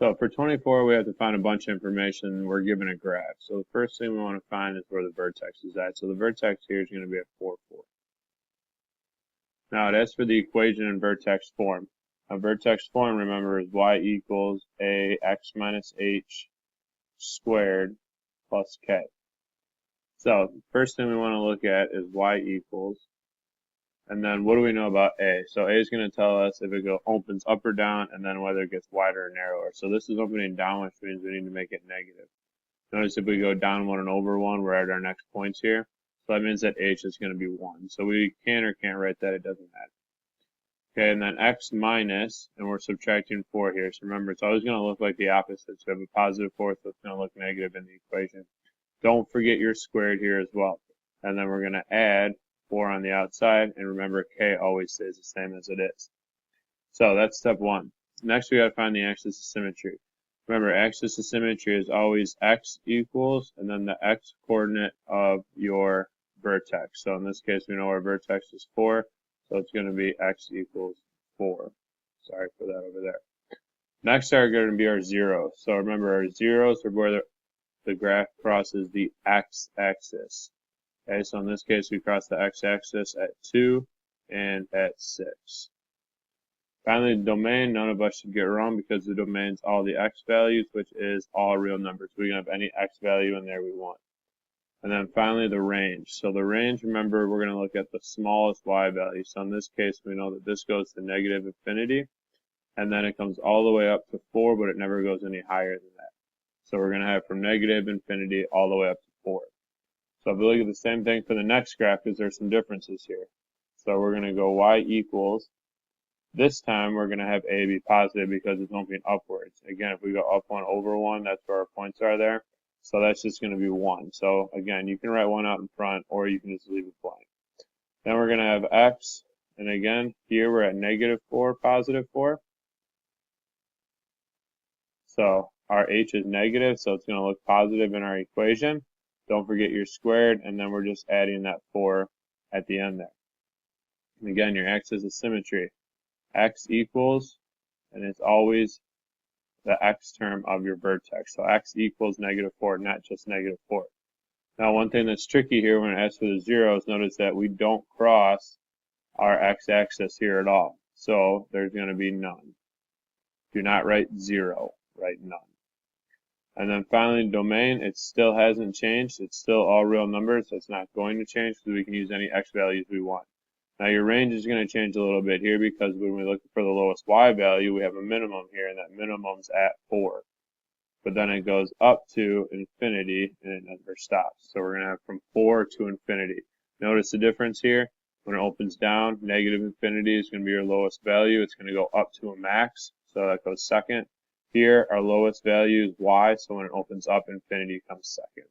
So for 24, we have to find a bunch of information. We're given a graph. So the first thing we want to find is where the vertex is at. So the vertex here is going to be at 4, 4. Now, as for the equation in vertex form, a vertex form, remember, is y equals ax minus h squared plus k. So first thing we want to look at is y equals, and then what do we know about a? So a is going to tell us if it opens up or down, and then whether it gets wider or narrower. So this is opening down, which means we need to make it negative. Notice if we go down 1 and over 1, we're at our next points here. So that means that h is going to be 1. So we can or can't write that, it doesn't matter. Okay, and then x minus, and we're subtracting 4 here. So remember, it's always going to look like the opposite. So we have a positive 4, so it's going to look negative in the equation. Don't forget your squared here as well. And then we're going to add 4 on the outside, and remember, k always stays the same as it is. So that's step 1. Next, we got to find the axis of symmetry. Remember, axis of symmetry is always x equals, and then the x coordinate of your vertex. So in this case, we know our vertex is 4, so it's going to be x equals 4. Sorry for that over there. Next are going to be our zeros. So remember, our zeros are where the graph crosses the x-axis. Okay, so in this case, we cross the x-axis at 2 and at 6. Finally, the domain, none of us should get wrong because the domain's all the x values, which is all real numbers. We can have any x value in there we want. And then finally, the range. So the range, remember, we're going to look at the smallest y value. So in this case, we know that this goes to negative infinity, and then it comes all the way up to 4, but it never goes any higher than that. So we're going to have from negative infinity all the way up to 4. So if we look at the same thing for the next graph, because there's some differences here. So we're going to go y equals. This time we're going to have a be positive because it's moving upwards. Again, if we go up 1 over 1, that's where our points are there. So that's just going to be 1. So again, you can write 1 out in front, or you can just leave it blank. Then we're going to have x, and again, here we're at negative 4, positive 4. So our h is negative, so it's going to look positive in our equation. Don't forget your squared, and then we're just adding that 4 at the end there. And again, your axis of symmetry. X equals, and it's always the x term of your vertex. So x equals negative 4, not just negative 4. Now, one thing that's tricky here when it asks for the zeros, notice that we don't cross our x-axis here at all. So there's going to be none. Do not write 0, write none. And then finally, domain, it still hasn't changed. It's still all real numbers. So it's not going to change because we can use any x values we want. Now your range is going to change a little bit here because when we look for the lowest y value, we have a minimum here, and that minimum's at 4. But then it goes up to infinity, and it never stops. So we're going to have from 4 to infinity. Notice the difference here. When it opens down, negative infinity is going to be your lowest value. It's going to go up to a max, so that goes second. Here, our lowest value is y, so when it opens up, infinity comes second.